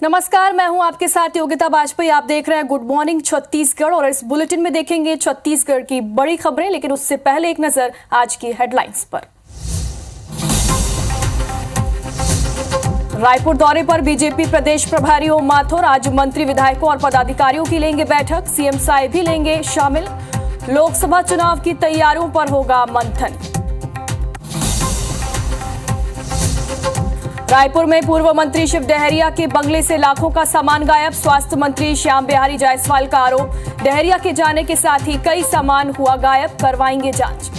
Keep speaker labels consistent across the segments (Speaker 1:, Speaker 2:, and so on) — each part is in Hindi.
Speaker 1: नमस्कार, मैं हूं आपके साथ योगिता बाजपेयी। आप देख रहे हैं गुड मॉर्निंग छत्तीसगढ़ और इस बुलेटिन में देखेंगे छत्तीसगढ़ की बड़ी खबरें। लेकिन उससे पहले एक नजर आज की हेडलाइंस पर। रायपुर दौरे पर बीजेपी प्रदेश प्रभारी ओम माथुर आज मंत्री विधायकों और पदाधिकारियों की लेंगे बैठक। सीएम साहेब भी लेंगे शामिल। लोकसभा चुनाव की तैयारियों पर होगा मंथन। रायपुर में पूर्व मंत्री शिव डहरिया के बंगले से लाखों का सामान गायब। स्वास्थ्य मंत्री श्याम बिहारी जायसवाल का आरोप, डहरिया के जाने के साथ ही कई सामान हुआ गायब, करवाएंगे जांच।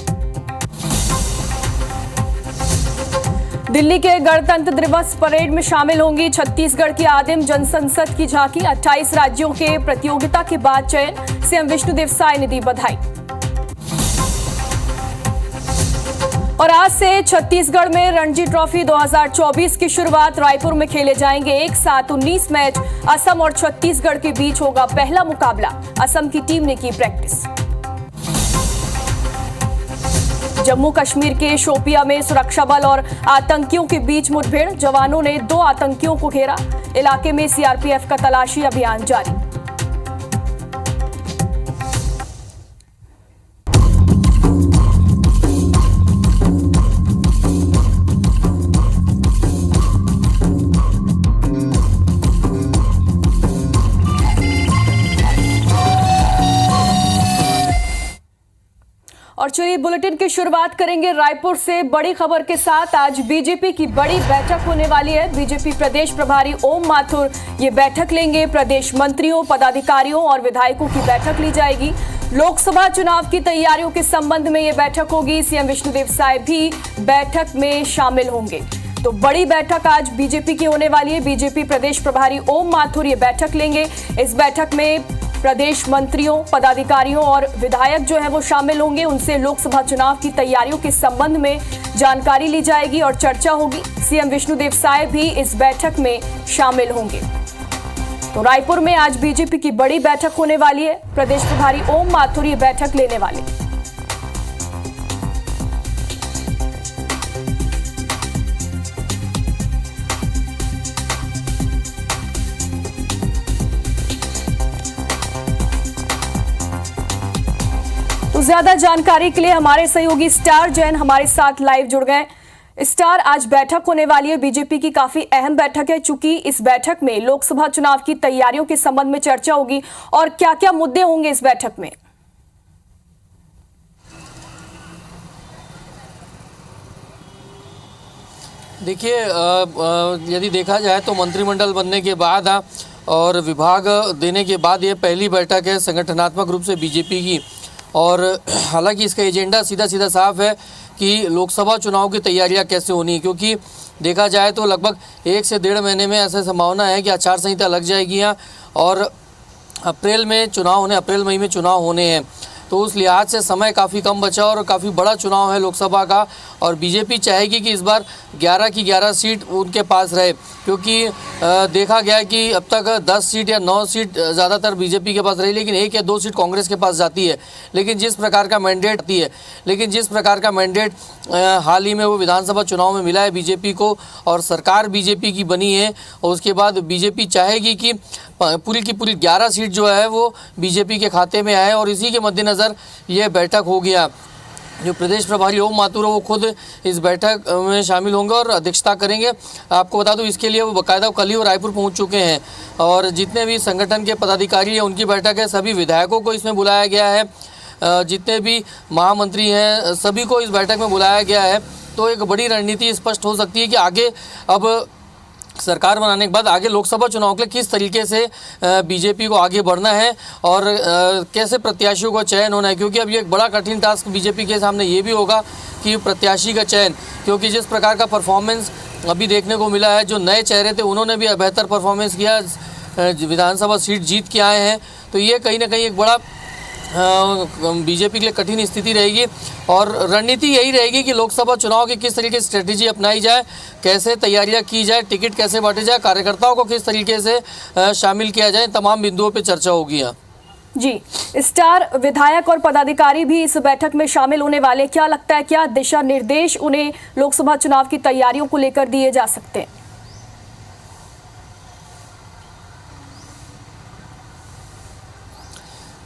Speaker 1: दिल्ली के गणतंत्र दिवस परेड में शामिल होंगी छत्तीसगढ़ की आदिम जनसंसद की झांकी। 28 राज्यों के प्रतियोगिता के बाद चयन, सीएम विष्णुदेव साय ने दी बधाई। और आज से छत्तीसगढ़ में रणजी ट्रॉफी 2024 की शुरुआत। रायपुर में खेले जाएंगे एक साथ 19 मैच। असम और छत्तीसगढ़ के बीच होगा पहला मुकाबला। असम की टीम ने की प्रैक्टिस। जम्मू कश्मीर के शोपिया में सुरक्षा बल और आतंकियों के बीच मुठभेड़। जवानों ने 2 आतंकियों को घेरा। इलाके में सीआरपीएफ का तलाशी अभियान जारी। और चलिए बुलेटिन की शुरुआत करेंगे रायपुर से बड़ी खबर के साथ। आज बीजेपी की बड़ी बैठक होने वाली है। बीजेपी प्रदेश प्रभारी ओम माथुर ये बैठक लेंगे। प्रदेश मंत्रियों, पदाधिकारियों और विधायकों की बैठक ली जाएगी। लोकसभा चुनाव की तैयारियों के संबंध में ये बैठक होगी। सीएम विष्णुदेव साय भी बैठक में शामिल होंगे। तो बड़ी बैठक आज बीजेपी की होने वाली है। बीजेपी प्रदेश प्रभारी ओम माथुर ये बैठक लेंगे। इस बैठक में प्रदेश मंत्रियों, पदाधिकारियों और विधायक जो है वो शामिल होंगे। उनसे लोकसभा चुनाव की तैयारियों के संबंध में जानकारी ली जाएगी और चर्चा होगी। सीएम विष्णुदेव साय भी इस बैठक में शामिल होंगे। तो रायपुर में आज बीजेपी की बड़ी बैठक होने वाली है। प्रदेश प्रभारी ओम माथुर ये बैठक लेने वाले। ज्यादा जानकारी के लिए हमारे सहयोगी स्टार जैन हमारे साथ लाइव जुड़ गए। स्टार, आज बैठक होने वाली है। बीजेपी की काफी अहम बैठक है, चूंकि इस बैठक में लोकसभा चुनाव की तैयारियों के संबंध में चर्चा होगी। और क्या क्या मुद्दे होंगे इस बैठक में?
Speaker 2: देखिए, यदि देखा जाए तो मंत्रिमंडल बनने के बाद और विभाग देने के बाद ये पहली बैठक है संगठनात्मक रूप से बीजेपी की। और हालांकि इसका एजेंडा सीधा साफ है कि लोकसभा चुनाव की तैयारियां कैसे होनी है, क्योंकि देखा जाए तो लगभग 1 से 1.5 महीने में ऐसा संभावना है कि आचार संहिता लग जाएगी यहाँ और अप्रैल मई में चुनाव होने हैं। तो उस लिहाज से समय काफ़ी कम बचा और काफ़ी बड़ा चुनाव है लोकसभा का। और बीजेपी चाहेगी कि इस बार 11 की 11 सीट उनके पास रहे, क्योंकि देखा गया है कि अब तक 10 सीट या 9 सीट ज़्यादातर बीजेपी के पास रही, लेकिन 1 या 2 सीट कांग्रेस के पास जाती है। लेकिन जिस प्रकार का मैंडेट हाल ही में वो विधानसभा चुनाव में मिला है बीजेपी को और सरकार बीजेपी की बनी है, और उसके बाद बीजेपी चाहेगी कि पूरी की पूरी 11 सीट जो है वो बीजेपी के खाते में आए। और इसी के मद्देनज़र ये बैठक हो गया। जो प्रदेश प्रभारी ओम माथुर है वो खुद इस बैठक में शामिल होंगे और अध्यक्षता करेंगे। आपको बता दूं, इसके लिए वो बाकायदा कल ही रायपुर पहुंच चुके हैं। और जितने भी संगठन के पदाधिकारी हैं उनकी बैठक है। सभी विधायकों को इसमें बुलाया गया है, जितने भी महामंत्री हैं सभी को इस बैठक में बुलाया गया है। तो एक बड़ी रणनीति स्पष्ट हो सकती है कि आगे अब सरकार बनाने के बाद आगे लोकसभा चुनाव के लिए किस तरीके से बीजेपी को आगे बढ़ना है और कैसे प्रत्याशियों का चयन होना है, क्योंकि अब ये एक बड़ा कठिन टास्क बीजेपी के सामने ये भी होगा कि प्रत्याशी का चयन, क्योंकि जिस प्रकार का परफॉर्मेंस अभी देखने को मिला है, जो नए चेहरे थे उन्होंने भी बेहतर परफॉर्मेंस किया, विधानसभा सीट जीत के आए हैं। तो ये कहीं ना कहीं एक बड़ा बीजेपी के लिए कठिन स्थिति रहेगी। और रणनीति यही रहेगी कि लोकसभा चुनाव की किस तरीके से स्ट्रेटेजी अपनाई जाए, कैसे तैयारियां की जाए, टिकट कैसे बांटे जाए, कार्यकर्ताओं को किस तरीके से शामिल किया जाए, तमाम बिंदुओं पे चर्चा होगी यहाँ।
Speaker 1: जी, स्टार, विधायक और पदाधिकारी भी इस बैठक में शामिल होने वाले। क्या लगता है, क्या दिशा निर्देश उन्हें लोकसभा चुनाव की तैयारियों को लेकर दिए जा सकते हैं?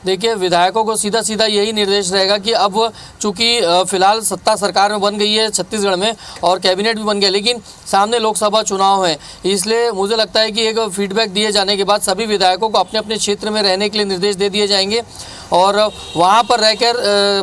Speaker 2: देखिए, विधायकों को सीधा सीधा यही निर्देश रहेगा कि अब चूंकि फिलहाल सत्ता सरकार में बन गई है छत्तीसगढ़ में और कैबिनेट भी बन गया, लेकिन सामने लोकसभा चुनाव है, इसलिए मुझे लगता है कि एक फीडबैक दिए जाने के बाद सभी विधायकों को अपने अपने क्षेत्र में रहने के लिए निर्देश दे दिए जाएंगे और वहाँ पर रहकर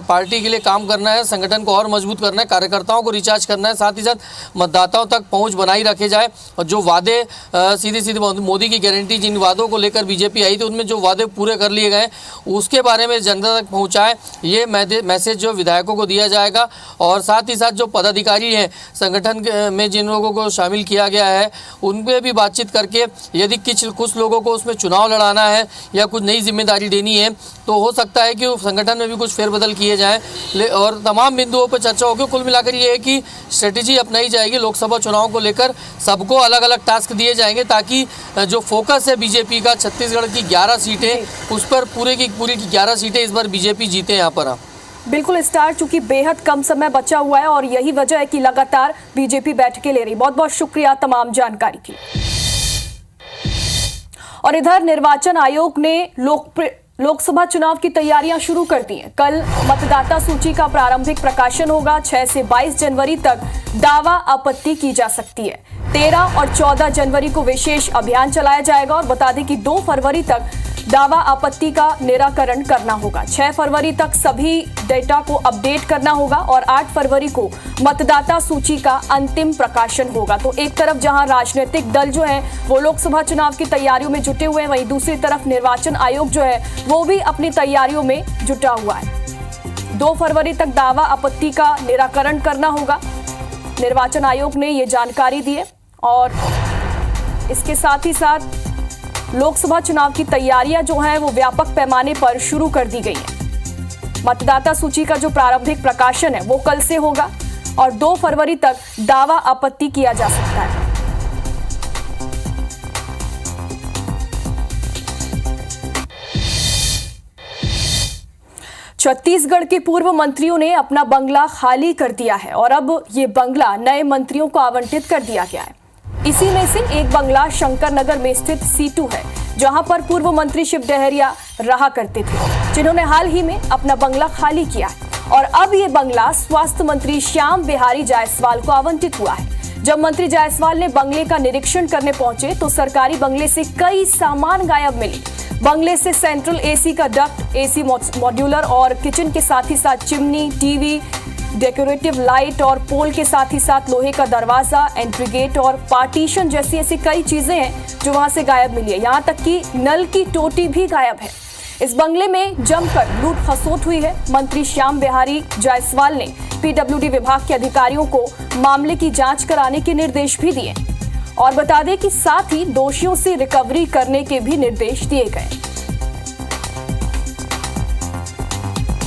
Speaker 2: पार्टी के लिए काम करना है, संगठन को और मजबूत करना है, कार्यकर्ताओं को रिचार्ज करना है, साथ ही साथ मतदाताओं तक पहुँच बनाई रखे जाए। और जो वादे सीधी सीधी मोदी की गारंटी, जिन वादों को लेकर बीजेपी आई थी, उनमें जो वादे पूरे कर लिए गए उसके बारे में जनता तक पहुँचाए, ये मैसेज जो विधायकों को दिया जाएगा। और साथ ही साथ जो पदाधिकारी हैं संगठन में जिन लोगों को शामिल किया गया है उनपे भी बातचीत करके यदि कुछ लोगों को उसमें चुनाव लड़ाना है या कुछ नई जिम्मेदारी देनी है तो हो सकता है कि संगठन में भी कुछ फेरबदल किए जाएं और तमाम बिंदुओं पर चर्चा होगी। कुल मिलाकर ये है कि स्ट्रेटेजी अपनाई जाएगी लोकसभा चुनाव को लेकर, सबको अलग अलग टास्क दिए जाएंगे ताकि जो फोकस है बीजेपी का छत्तीसगढ़ की 11 सीटें, उस पर पूरी की 11 सीटें इस बार बीजेपी जीते यहाँ पर।
Speaker 1: बिल्कुल स्टार, चूंकि बेहद कम समय बचा हुआ है और यही वजह है कि लगातार बीजेपी बैठकें ले रही। बहुत बहुत शुक्रिया तमाम जानकारी की। और इधर निर्वाचन आयोग ने लोकसभा चुनाव की तैयारियां शुरू कर दी हैं। कल मतदाता सूची का प्रारंभिक प्रकाशन होगा। 6 से 22 जनवरी तक दावा आपत्ति की जा सकती है। 13 और 14 जनवरी को विशेष अभियान चलाया जाएगा और बता दें कि 2 फरवरी तक दावा आपत्ति का निराकरण करना होगा। 6 फरवरी तक सभी डेटा को अपडेट करना होगा और 8 फरवरी को मतदाता सूची का अंतिम प्रकाशन होगा। तो एक तरफ जहां राजनीतिक दल जो है वो लोकसभा चुनाव की तैयारियों में जुटे हुए हैं, वहीं दूसरी तरफ निर्वाचन आयोग जो है वो भी अपनी तैयारियों में जुटा हुआ है। 2 फरवरी तक दावा आपत्ति का निराकरण करना होगा। निर्वाचन आयोग ने ये जानकारी दी है और इसके साथ ही साथ लोकसभा चुनाव की तैयारियां जो हैं वो व्यापक पैमाने पर शुरू कर दी गई हैं। मतदाता सूची का जो प्रारंभिक प्रकाशन है वो कल से होगा और 2 फरवरी तक दावा आपत्ति किया जा सकता है। छत्तीसगढ़ के पूर्व मंत्रियों ने अपना बंगला खाली कर दिया है और अब ये बंगला नए मंत्रियों को आवंटित कर दिया गया है। इसी में से एक बंगला शंकर नगर में स्थित C2 है, जहां पर पूर्व मंत्री शिव डहरिया रहा करते थे, जिन्होंने हाल ही में अपना बंगला खाली किया है। और अब ये बंगला स्वास्थ्य मंत्री श्याम बिहारी जायसवाल को आवंटित हुआ है। जब मंत्री जायसवाल ने बंगले का निरीक्षण करने पहुंचे तो सरकारी बंगले से कई सामान गायब मिले। बंगले से सेंट्रल AC का डक्ट, AC मॉड्यूलर और किचन के साथ ही साथ चिमनी, टीवी, डेकोरेटिव लाइट और पोल के साथ ही साथ लोहे का दरवाजा, एंट्री गेट और पार्टीशन जैसी ऐसी कई चीजें हैं जो वहां से गायब मिली है। यहां तक कि नल की टोटी भी गायब है। इस बंगले में जमकर लूट खसोट हुई है। मंत्री श्याम बिहारी जायसवाल ने PWD विभाग के अधिकारियों को मामले की जांच कराने के निर्देश भी दिए और बता दें कि साथ ही दोषियों से रिकवरी करने के भी निर्देश दिए गए।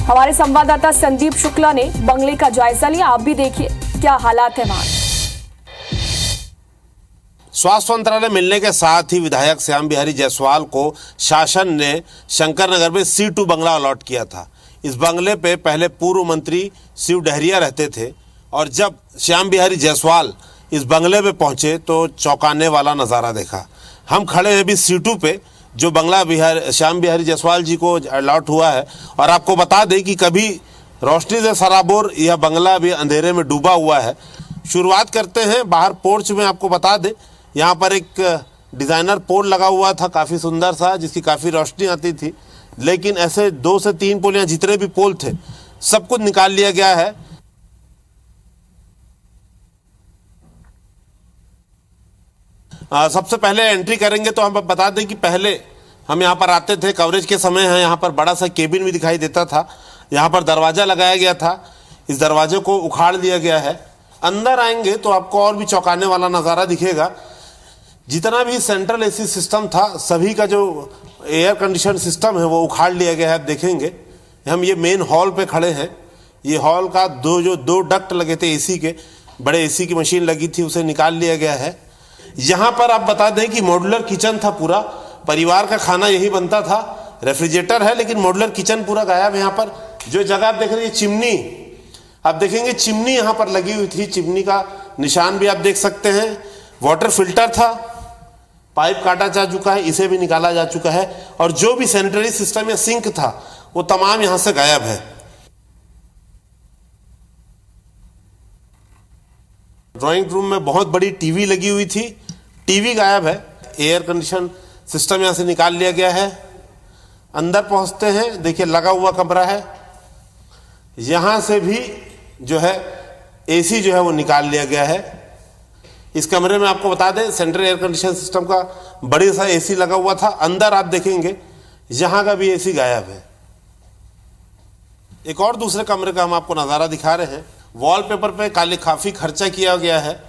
Speaker 1: हमारे संवाददाता संदीप शुक्ला ने बंगले का जायजा लिया। आप भी देखिए क्या हालात है वहां।
Speaker 3: स्वास्थ्य मंत्रालय मिलने के साथ ही विधायक श्याम बिहारी जायसवाल को शासन ने शंकर नगर में C2 बंगला अलॉट किया था। इस बंगले पे पहले पूर्व मंत्री शिव डहरिया रहते थे और जब श्याम बिहारी जायसवाल इस बंगले पे पहुंचे तो चौंकाने वाला नज़ारा देखा। हम खड़े हैं अभी C2 पे, जो बंगला श्याम बिहारी जायसवाल जी को अलॉट हुआ है। और आपको बता दें कि कभी रोशनी से सराबोर यह बंगला भी अंधेरे में डूबा हुआ है। शुरुआत करते हैं बाहर पोर्च में। आपको बता दें यहाँ पर एक डिज़ाइनर पोल लगा हुआ था, काफ़ी सुंदर सा, जिसकी काफ़ी रोशनी आती थी, लेकिन ऐसे 2 से 3 पोल, यहाँ जितने भी पोल थे सब कुछ निकाल लिया गया है। सबसे पहले एंट्री करेंगे तो हम बता दें कि पहले हम यहाँ पर आते थे, कवरेज के समय है, यहाँ पर बड़ा सा केबिन भी दिखाई देता था। यहाँ पर दरवाज़ा लगाया गया था, इस दरवाजे को उखाड़ दिया गया है। अंदर आएंगे तो आपको और भी चौंकाने वाला नज़ारा दिखेगा। जितना भी सेंट्रल AC सिस्टम था, सभी का जो एयर कंडीशन सिस्टम है वो उखाड़ लिया गया है। आप देखेंगे हम ये मेन हॉल पे खड़े हैं। ये हॉल का दो डक्ट लगे थे AC के, बड़े AC की मशीन लगी थी, उसे निकाल लिया गया है। यहाँ पर आप बता दें कि मॉड्यूलर किचन था, पूरा परिवार का खाना यही बनता था। रेफ्रिजरेटर है लेकिन मॉड्यूलर किचन पूरा गायब है। यहाँ पर जो जगह आप देख रहे हैं चिमनी, आप देखेंगे चिमनी यहाँ पर लगी हुई थी, चिमनी का निशान भी आप देख सकते हैं। वाटर फिल्टर था, पाइप काटा जा चुका है, इसे भी निकाला जा चुका है, और जो भी सैनिटरी सिस्टम या सिंक था वो तमाम यहां से गायब है। ड्राइंग रूम में बहुत बड़ी टीवी लगी हुई थी, टीवी गायब है। एयर कंडीशन सिस्टम यहां से निकाल लिया गया है। अंदर पहुंचते हैं, देखिए लगा हुआ कमरा है, यहां से भी जो है एसी जो है वो निकाल लिया गया है। इस कमरे में आपको बता दें सेंट्रल एयर कंडीशन सिस्टम का बड़ी सा एसी लगा हुआ था। अंदर आप देखेंगे यहां का भी एसी गायब है। एक और दूसरे कमरे का हम आपको नज़ारा दिखा रहे हैं। वॉलपेपर पे काफ़ी खर्चा किया गया है,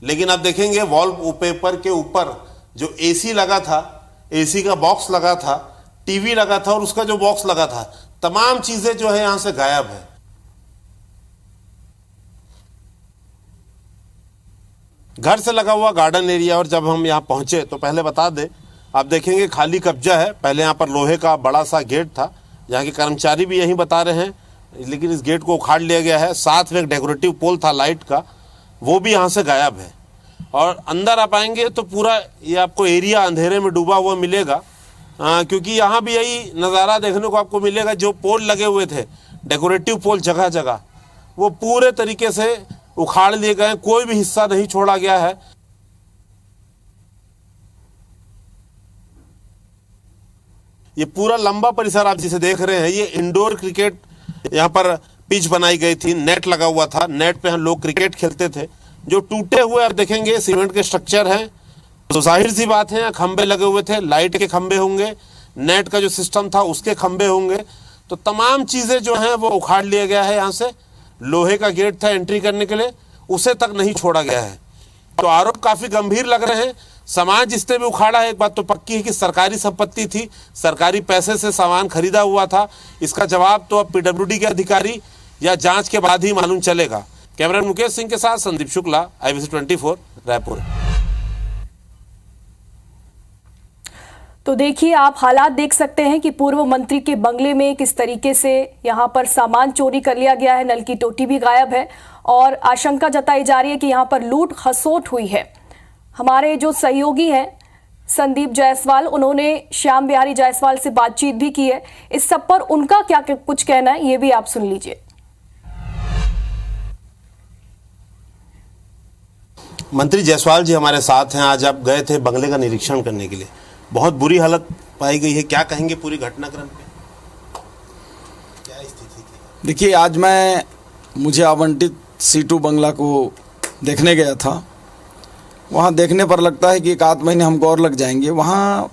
Speaker 3: लेकिन आप देखेंगे वॉलपेपर के ऊपर जो एसी लगा था, एसी का बॉक्स लगा था, टीवी लगा था और उसका जो बॉक्स लगा था, तमाम चीजें जो है यहां से गायब है। घर से लगा हुआ गार्डन एरिया, और जब हम यहां पहुंचे तो पहले बता दें, आप देखेंगे खाली कब्जा है। पहले यहां पर लोहे का बड़ा सा गेट था, यहाँ के कर्मचारी भी यही बता रहे हैं, लेकिन इस गेट को उखाड़ लिया गया है। साथ में एक डेकोरेटिव पोल था लाइट का, वो भी यहाँ से गायब है। और अंदर आप आएंगे तो पूरा ये आपको एरिया अंधेरे में डूबा हुआ मिलेगा, क्योंकि यहाँ भी यही नज़ारा देखने को आपको मिलेगा। जो पोल लगे हुए थे, डेकोरेटिव पोल जगह जगह, वो पूरे तरीके से उखाड़ लिए गए, कोई भी हिस्सा नहीं छोड़ा गया है। ये पूरा लंबा परिसर आप जिसे देख रहे हैं, ये इंडोर क्रिकेट, यहाँ पर पिच बनाई गई थी, नेट लगा हुआ था, नेट पे हम लोग क्रिकेट खेलते थे। जो टूटे हुए आप देखेंगे सीमेंट के स्ट्रक्चर हैं, तो जाहिर सी बात है खंबे लगे हुए थे, लाइट के खंबे होंगे, नेट का जो सिस्टम था उसके खंबे होंगे, तो तमाम चीज़ें जो हैं वो उखाड़ लिया गया है। यहाँ से लोहे का गेट था एंट्री करने के लिए, उसे तक नहीं छोड़ा गया है। तो आरोप काफ़ी गंभीर लग रहे हैं। सामान जिसने भी उखाड़ा है, एक बात तो पक्की है कि सरकारी संपत्ति थी, सरकारी पैसे से सामान खरीदा हुआ था। इसका जवाब तो अब पीडब्ल्यूडी के अधिकारी या जांच के बाद ही मालूम चलेगा। कैमरामैन मुकेश सिंह के साथ संदीप शुक्ला, IBC 24 रायपुर।
Speaker 1: तो देखिए, आप हालात देख सकते हैं कि पूर्व मंत्री के बंगले में किस तरीके से यहां पर सामान चोरी कर लिया गया है। नल की टोटी भी गायब है और आशंका जताई जा रही है कि यहां पर लूट खसोट हुई है। हमारे जो सहयोगी हैं संदीप जायसवाल, उन्होंने श्याम बिहारी जायसवाल से बातचीत भी की है। इस सब पर उनका क्या कुछ कहना है, ये भी आप सुन लीजिए।
Speaker 3: मंत्री जायसवाल जी हमारे साथ हैं। आज आप गए थे बंगले का निरीक्षण करने के लिए, बहुत बुरी हालत पाई गई है, क्या कहेंगे पूरी घटनाक्रम पे, क्या स्थिति थी?
Speaker 4: देखिए, आज मुझे आवंटित C2 बंगला को देखने गया था। वहाँ देखने पर लगता है कि एक आध महीने हमको और लग जाएंगे। वहाँ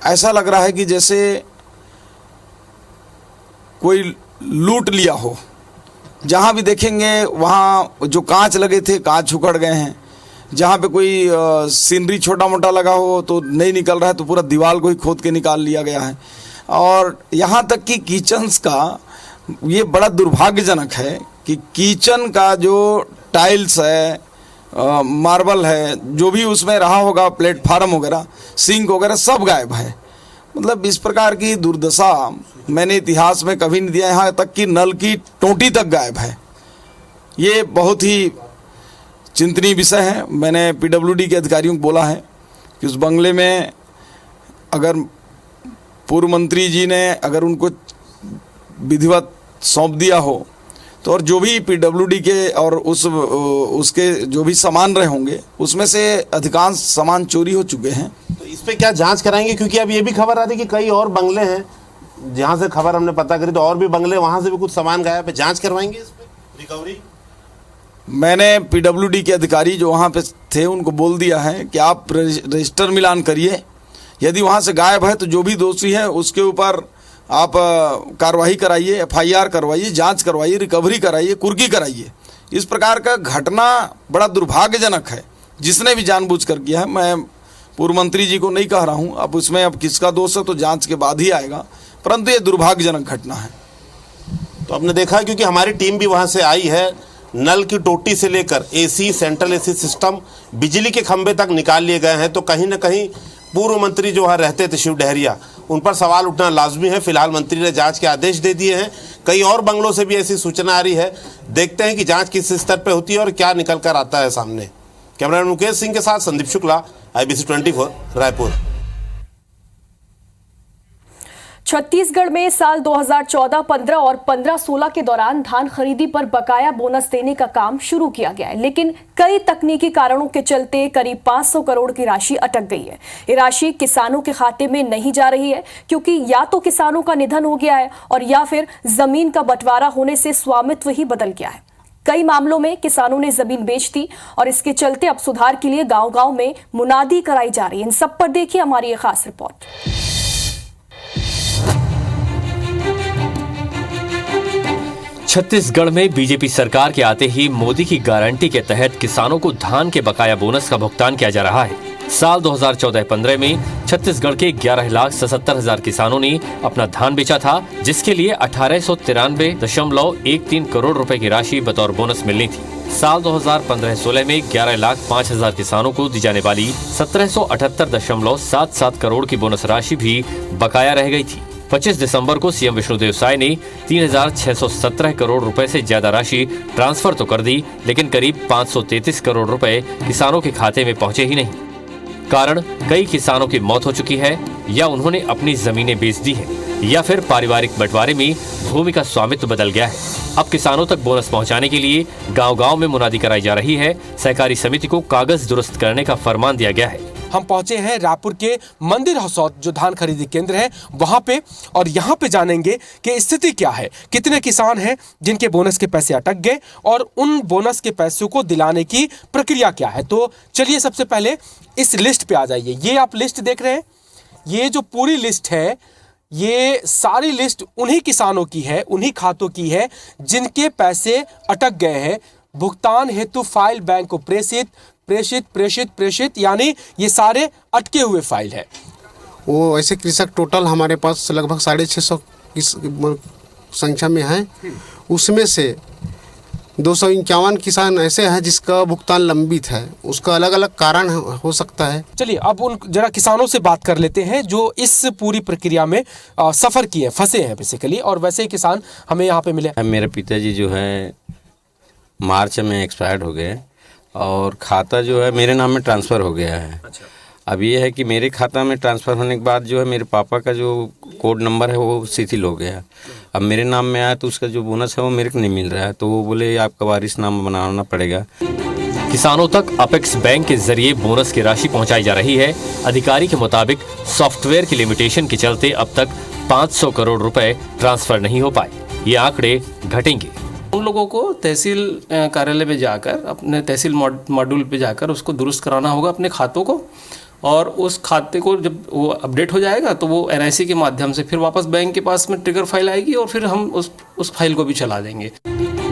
Speaker 4: ऐसा लग रहा है कि जैसे कोई लूट लिया हो। जहाँ भी देखेंगे वहाँ जो कांच लगे थे, कांच उखड़ गए हैं। जहाँ पे कोई सीनरी छोटा मोटा लगा हो तो नहीं निकल रहा है, तो पूरा दीवार को ही खोद के निकाल लिया गया है। और यहाँ तक कि किचन्स का ये बड़ा दुर्भाग्यजनक है कि किचन का जो टाइल्स है, मार्बल है, जो भी उसमें रहा होगा, प्लेटफार्म वगैरह, सिंक वगैरह, सब गायब है। मतलब इस प्रकार की दुर्दशा मैंने इतिहास में कभी नहीं दिया। यहाँ तक कि नल की टोटी तक गायब है। ये बहुत ही चिंतनीय विषय है। मैंने पीडब्ल्यूडी के अधिकारियों को बोला है कि उस बंगले में अगर पूर्व मंत्री जी ने अगर उनको विधिवत सौंप दिया हो तो, और जो भी पीडब्ल्यूडी के और उसके जो भी सामान रहे होंगे, उसमें से अधिकांश सामान चोरी हो चुके हैं।
Speaker 3: तो इस पे क्या जांच कराएंगे? क्योंकि अब ये भी खबर आ रही है कि कई और बंगले हैं, जहाँ से खबर हमने पता करी, तो और भी बंगले, वहाँ से भी कुछ सामान गायब है, जांच करवाएंगे इस पे रिकवरी?
Speaker 4: मैंने पीडब्ल्यूडी के अधिकारी जो वहाँ पे थे उनको बोल दिया है कि आप रजिस्टर मिलान करिए। यदि वहाँ से गायब है तो जो भी दोषी है उसके ऊपर आप कार्रवाई कराइए, FIR करवाइए, जांच करवाइए, रिकवरी कराइए, कुर्की कराइए। इस प्रकार का घटना बड़ा दुर्भाग्यजनक है, जिसने भी जानबूझकर किया है। मैं पूर्व मंत्री जी को नहीं कह रहा हूँ, अब उसमें अब किसका दोष है तो जांच के बाद ही आएगा, परंतु ये दुर्भाग्यजनक घटना है।
Speaker 3: तो आपने देखा, क्योंकि हमारी टीम भी वहाँ से आई है, नल की टोटी से लेकर AC, सेंट्रल AC सिस्टम, बिजली के खंभे तक निकाल लिए गए हैं। तो कहीं ना कहीं पूर्व मंत्री जो वहाँ रहते थे शिव डहरिया, उन पर सवाल उठना लाजमी है। फिलहाल मंत्री ने जांच के आदेश दे दिए हैं। कई और बंगलों से भी ऐसी सूचना आ रही है। देखते हैं कि जांच किस स्तर पे होती है और क्या निकल कर आता है सामने। कैमरामैन मुकेश सिंह के साथ संदीप शुक्ला, IBC 24 रायपुर।
Speaker 1: छत्तीसगढ़ में साल 2014-15 और 15-16 के दौरान धान खरीदी पर बकाया बोनस देने का काम शुरू किया गया है, लेकिन कई तकनीकी कारणों के चलते करीब 500 करोड़ की राशि अटक गई है। ये राशि किसानों के खाते में नहीं जा रही है, क्योंकि या तो किसानों का निधन हो गया है और या फिर जमीन का बंटवारा होने से स्वामित्व ही बदल गया है। कई मामलों में किसानों ने जमीन बेच दी और इसके चलते अब सुधार के लिए गांव-गांव में मुनादी कराई जा रही है। इन सब पर देखिए हमारी ये खास रिपोर्ट।
Speaker 5: छत्तीसगढ़ में बीजेपी सरकार के आते ही मोदी की गारंटी के तहत किसानों को धान के बकाया बोनस का भुगतान किया जा रहा है। साल 2014-15 में छत्तीसगढ़ के 11,77,000 किसानों ने अपना धान बेचा था, जिसके लिए 1893.13 करोड़ रुपए की राशि बतौर बोनस मिलनी थी। साल 2015-16 में 11,05,000 किसानों को दी जाने वाली 1778.77 करोड़ की बोनस राशि भी बकाया रह गई थी। 25 दिसंबर को सीएम विष्णुदेव साय ने 3,617 करोड़ रुपए से ज्यादा राशि ट्रांसफर तो कर दी, लेकिन करीब 533 करोड़ रुपए किसानों के खाते में पहुंचे ही नहीं। कारण, कई किसानों की मौत हो चुकी है, या उन्होंने अपनी जमीनें बेच दी है, या फिर पारिवारिक बंटवारे में भूमि का स्वामित्व बदल गया है। अब किसानों तक बोनस पहुंचाने के लिए गांव-गांव में मुनादी कराई जा रही है। सहकारी समिति को कागज दुरुस्त करने का फरमान दिया गया है।
Speaker 6: हम पहुंचे हैं रायपुर के मंदिर हसौद जो धान खरीदी केंद्र है वहां पे, और यहां पे जानेंगे कि स्थिति क्या है, कितने किसान हैं जिनके बोनस के पैसे अटक गए और उन बोनस के पैसों को दिलाने की प्रक्रिया क्या है। तो चलिए सबसे पहले इस लिस्ट पे आ जाइए। ये आप लिस्ट देख रहे हैं, ये जो पूरी लिस्ट है, ये सारी लिस्ट उन्हीं किसानों की है, उन्हीं खातों की है जिनके पैसे अटक गए हैं। भुगतान हेतु फाइल बैंक को प्रेषित, यानी ये सारे अटके हुए फाइल है।
Speaker 7: वो ऐसे कृषक टोटल हमारे पास लगभग 650 की संख्या में है। उसमें से 251 किसान ऐसे हैं जिसका भुगतान लंबित है। उसका अलग अलग कारण हो सकता है।
Speaker 6: चलिए अब उन जरा किसानों से बात कर लेते हैं जो इस पूरी प्रक्रिया में सफ़र किए, फंसे हैं बेसिकली, और वैसे ही किसान हमें यहाँ पे मिले।
Speaker 8: मेरे पिताजी जो है मार्च में एक्सपायर्ड हो गए और खाता जो है मेरे नाम में ट्रांसफ़र हो गया है। अच्छा। अब ये है कि मेरे खाता में ट्रांसफ़र होने के बाद जो है मेरे पापा का जो कोड नंबर है वो शिथिल हो गया। अब मेरे नाम में आया तो उसका जो बोनस है वो मेरे को नहीं मिल रहा है, तो वो बोले आपका वारिस नाम बनाना पड़ेगा।
Speaker 5: किसानों तक अपेक्स बैंक के जरिए बोनस की राशि पहुंचाई जा रही है। अधिकारी के मुताबिक सॉफ्टवेयर की लिमिटेशन के चलते अब तक 500 करोड़ रुपए ट्रांसफर नहीं हो पाए। ये आंकड़े घटेंगे।
Speaker 9: उन लोगों को तहसील कार्यालय में जाकर, अपने तहसील मॉड्यूल पे जाकर उसको दुरुस्त कराना होगा अपने खातों को, और उस खाते को जब वो अपडेट हो जाएगा तो वो NIC के माध्यम से फिर वापस बैंक के पास में ट्रिगर फाइल आएगी और फिर हम उस फाइल को भी चला देंगे।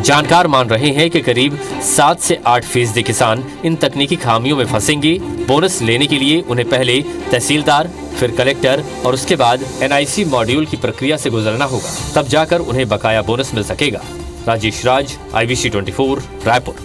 Speaker 5: जानकार मान रहे हैं कि करीब 7 से 8% किसान इन तकनीकी खामियों में फंसेंगे। बोनस लेने के लिए उन्हें पहले तहसीलदार, फिर कलेक्टर और उसके बाद NIC मॉड्यूल की प्रक्रिया से गुजरना होगा, तब जाकर उन्हें बकाया बोनस मिल सकेगा। राजेश राज, IBC 24 रायपुर।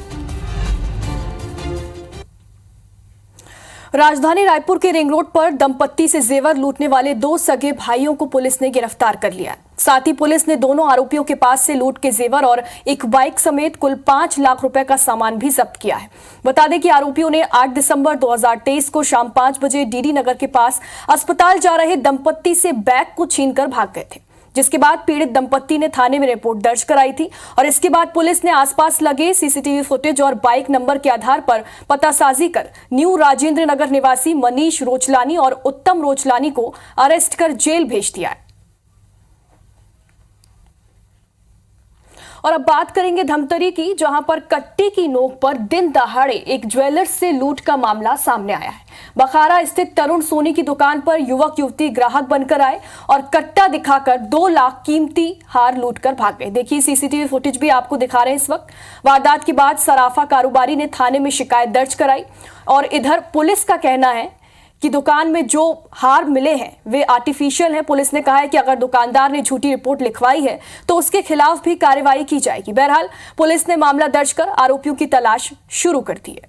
Speaker 1: राजधानी रायपुर के रिंग रोड पर दंपत्ति से जेवर लूटने वाले 2 सगे भाइयों को पुलिस ने गिरफ्तार कर लिया। साथ ही पुलिस ने दोनों आरोपियों के पास से लूट के जेवर और एक बाइक समेत कुल 5 लाख रुपए का सामान भी जब्त किया है। बता दें कि आरोपियों ने 8 दिसंबर 2023 को शाम 5 बजे DD नगर के पास अस्पताल जा रहे दंपत्ति से बैग को छीनकर भाग गए थे, जिसके बाद पीड़ित दंपत्ति ने थाने में रिपोर्ट दर्ज कराई थी और इसके बाद पुलिस ने आसपास लगे CCTV फुटेज और बाइक नंबर के आधार पर पतासाजी कर न्यू राजेंद्र नगर निवासी मनीष रोचलानी और उत्तम रोचलानी को अरेस्ट कर जेल भेज दिया है। और अब बात करेंगे धमतरी की, जहां पर कट्टे की नोक पर दिन दहाड़े एक ज्वेलर्स से लूट का मामला सामने आया है। बखारा स्थित तरुण सोनी की दुकान पर युवक युवती ग्राहक बनकर आए और कट्टा दिखाकर 2 लाख कीमती हार लूटकर भाग गए। देखिए CCTV फुटेज भी आपको दिखा रहे हैं इस वक्त। वारदात के बाद सराफा कारोबारी ने थाने में शिकायत दर्ज कराई और इधर पुलिस का कहना है कि दुकान में जो हार मिले हैं वे आर्टिफिशियल हैं। पुलिस ने कहा है कि अगर दुकानदार ने झूठी रिपोर्ट लिखवाई है तो उसके खिलाफ भी कार्रवाई की जाएगी। बहरहाल पुलिस ने मामला दर्ज कर आरोपियों की तलाश शुरू कर दी है।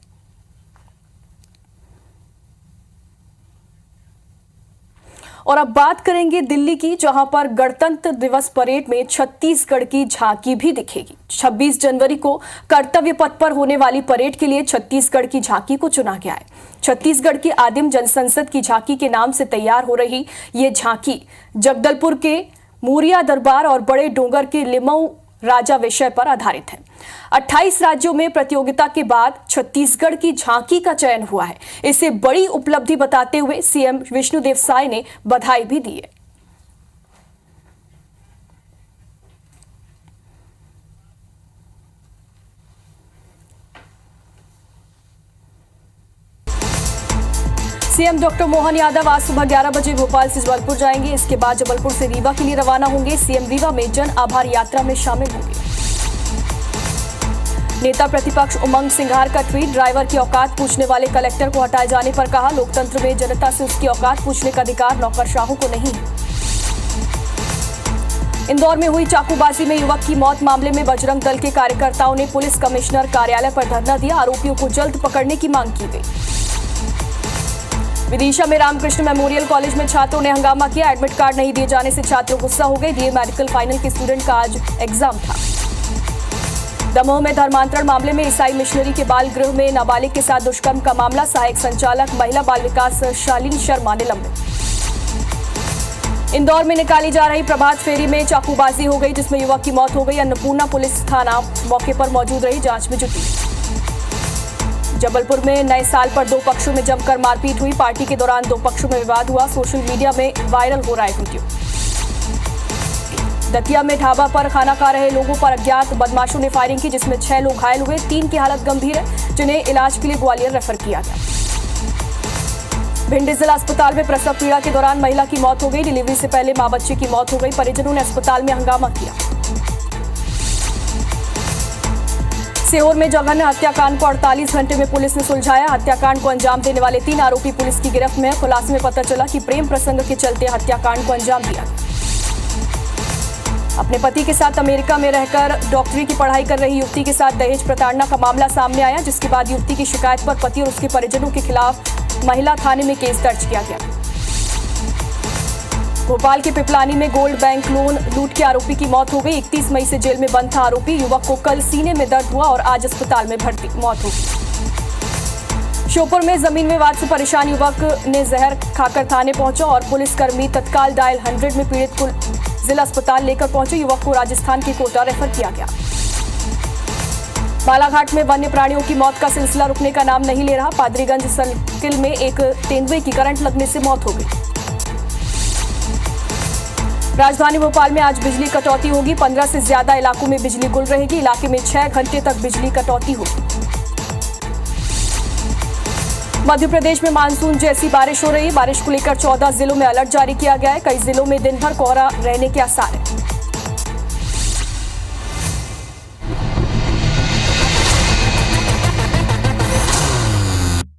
Speaker 1: और अब बात करेंगे दिल्ली की, जहां पर गणतंत्र दिवस परेड में छत्तीसगढ़ की झांकी भी दिखेगी। 26 जनवरी को कर्तव्य पथ पर होने वाली परेड के लिए छत्तीसगढ़ की झांकी को चुना गया है। छत्तीसगढ़ की आदिम जनसंसद की झांकी के नाम से तैयार हो रही ये झांकी जगदलपुर के मूरिया दरबार और बड़े डोंगर के लिमऊ राजा विषय पर आधारित है। 28 राज्यों में प्रतियोगिता के बाद छत्तीसगढ़ की झांकी का चयन हुआ है। इसे बड़ी उपलब्धि बताते हुए सीएम विष्णुदेव साय ने बधाई भी दी है। सीएम डॉक्टर मोहन यादव आज सुबह 11 बजे भोपाल से जबलपुर जाएंगे। इसके बाद जबलपुर से रीवा के लिए रवाना होंगे। सीएम रीवा में जन आभार यात्रा में शामिल होंगे। नेता प्रतिपक्ष उमंग सिंघार का ट्वीट, ड्राइवर की औकात पूछने वाले कलेक्टर को हटाए जाने पर कहा, लोकतंत्र में जनता से उसकी औकात पूछने का अधिकार नौकरशाहों को नहीं है। इंदौर में हुई चाकूबाजी में युवक की मौत मामले में बजरंग दल के कार्यकर्ताओं ने पुलिस कमिश्नर कार्यालय पर धरना दिया। आरोपियों को जल्द पकड़ने की मांग की गई। विदिशा में रामकृष्ण मेमोरियल कॉलेज में छात्रों ने हंगामा किया। एडमिट कार्ड नहीं दिए जाने से छात्र गुस्सा हो गए। बीए मेडिकल फाइनल के स्टूडेंट का आज एग्जाम था। दमोह में धर्मांतरण मामले में ईसाई मिशनरी के बाल गृह में नाबालिग के साथ दुष्कर्म का मामला, सहायक संचालक महिला बाल विकास शालीन शर्मा निलंबित। इंदौर में निकाली जा रही प्रभात फेरी में चाकूबाजी हो गई, जिसमें युवक की मौत हो गई। अन्नपूर्णा पुलिस थाना मौके पर मौजूद रही, जांच में जुटी। जबलपुर में नए साल पर दो पक्षों में जमकर मारपीट हुई। पार्टी के दौरान दो पक्षों में विवाद हुआ। सोशल मीडिया में वायरल हो रहा है वीडियो। दतिया में ढाबा पर खाना खा रहे लोगों पर अज्ञात बदमाशों ने फायरिंग की, जिसमें 6 लोग घायल हुए। 3 की हालत गंभीर है, जिन्हें इलाज के लिए ग्वालियर रेफर किया गया। भिंड जिला अस्पताल में प्रसव पीड़ा के दौरान महिला की मौत हो गई। डिलीवरी से पहले मां बच्चे की मौत हो गई। परिजनों ने अस्पताल में हंगामा किया। सीहोर में जघन्य हत्याकांड को 48 घंटे में पुलिस ने सुलझाया। हत्याकांड को अंजाम देने वाले 3 आरोपी पुलिस की गिरफ्त में है। खुलासे में पता चला कि प्रेम प्रसंग के चलते हत्याकांड को अंजाम दिया। अपने पति के साथ अमेरिका में रहकर डॉक्टरी की पढ़ाई कर रही युवती के साथ दहेज प्रताड़ना का मामला सामने आया, जिसके बाद युवती की शिकायत पर पति और उसके परिजनों के खिलाफ महिला थाने में केस दर्ज किया गया। भोपाल के पिपलानी में गोल्ड बैंक लोन लूट के आरोपी की मौत हो गई। 31 मई से जेल में बंद था आरोपी। युवक को कल सीने में दर्द हुआ और आज अस्पताल में भर्ती, मौत हो गई। श्योपुर में जमीन विवाद से परेशान युवक ने जहर खाकर थाने पहुंचा और पुलिसकर्मी तत्काल डायल 100 में पीड़ित को जिला अस्पताल लेकर पहुंचे। युवक को राजस्थान के कोटा रेफर किया गया। बालाघाट में वन्य प्राणियों की मौत का सिलसिला रुकने का नाम नहीं ले रहा। पादरीगंज सर्किल में एक तेंदुए की करंट लगने से मौत हो गई। राजधानी भोपाल में आज बिजली कटौती होगी। 15 से ज्यादा इलाकों में बिजली गुल रहेगी। इलाके में 6 घंटे तक बिजली कटौती होगी। मध्य प्रदेश में मानसून जैसी बारिश हो रही है। बारिश को लेकर 14 जिलों में अलर्ट जारी किया गया है। कई जिलों में दिन भर कोहरा रहने के आसार है।